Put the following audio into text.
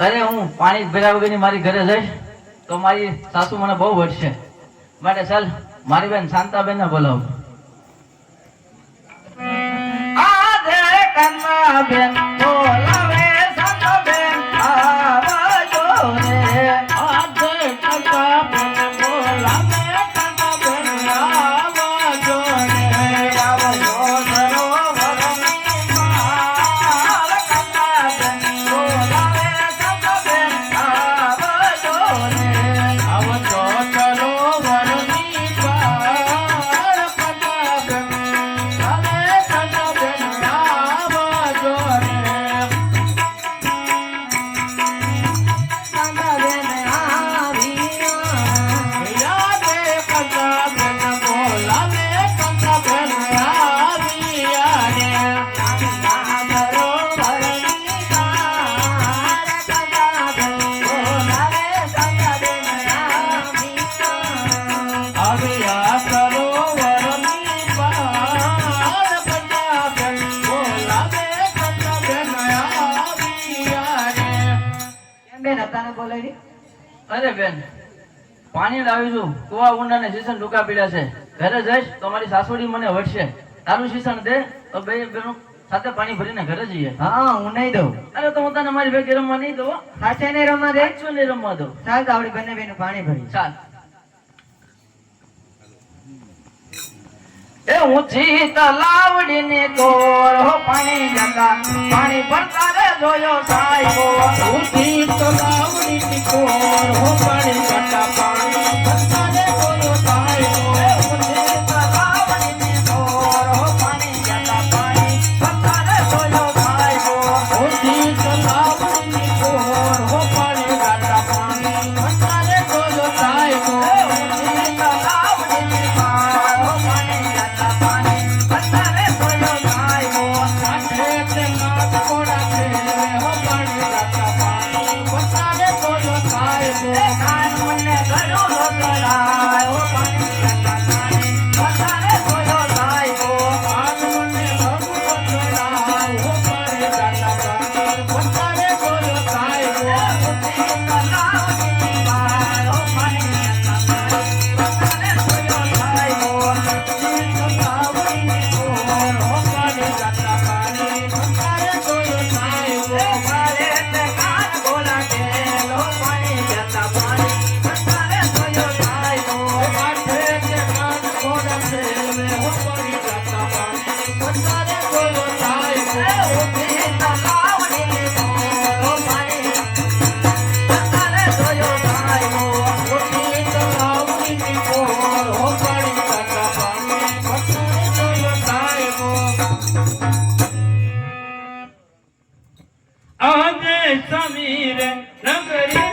અરે હું પાણી ભર્યા વગરની મારી ઘરે જઈશ તો મારી સાસુ મને બહુ વઢશે, માટે ચાલ મારી બેન શાંતાબેન ને બોલાવું. બેન બોલાવે શાંતાબેન આવજો રે. અરે બેન પાણી લાવી છું, કુવા ઊંડા ને શીશન ટૂંકા પીડ્યા છે, ઘરે જઈશ તો મારી સાસુડી મને વઢશે. તારું શીશન દે તો બે બેનો સાથે પાણી ભરીને ઘરે જઈએ. હા હું નહીં દઉં. અરે તો હું તને મારી ભેગી રમવા નહીં દઉં. સાચે નહીં રમવા દે? સાચું નહીં રમવા દઉં. ચાલ તો આવડી બંને બેનું પાણી ભરી. ચાલ. એ ઊંચી તલાવડી ને કોર હો પાણી જતા પાણી ભરતા રે જોયો સાહેબો. ઊંચી તલાવડી ની કોર હો પાણી જતા પાણી ભરતા રે જોયો સાહેબો. ઊંચી તલાવડી ની કોર હો પાણી જતા પાણી ભરતા રે જોયો સાહેબો. ઊંચી તલાવડીની કોર હો પાણી ગાતા પાણી ભરતારે જોયો સાહેબો ઊંચી તલાવડીની કોર હો પાણી ગાતા પાણી ભરતારે જોયો સાહેબો કાંઠે તે નાગ કોડા છે હો પાણી ગાતા પાણી ભરતારે જોયો સાહેબો કાન મને ગળું રોકડાય હો પાણી ગાતા પાણી ભરતારે જોયો સાહેબો કાન મને ગળું રોકડાય હો પાણી ગાતા પાણી ભરતારે જોયો સાહેબો ઊંચી તલાવડીની કોર હો પાણી ગાતા પાણી ભરતારે જોયો સાહેબો ઊંચી તલાવડીની કોર હો પાણી ગાતા પાણી ભરતારે જોયો સાહેબો મારે તે કાન ગોલા ઢેલ હો પાણી ગાતા પાણી ભરતારે જોયો સાહેબો કાંઠે તે કાન ગોલા ઢેલ હો પાણી ગાતા પાણી ભરતારે જોયો સાહેબો ઊંચી તલાવડીની કોર હો પાણી ભરતારે જોયો સાહેબો ઊંચી તલાવડીની કોર હો પાણી ગાતા પાણી ભરતારે જોયો સાહેબો આજે સમીરે નગરી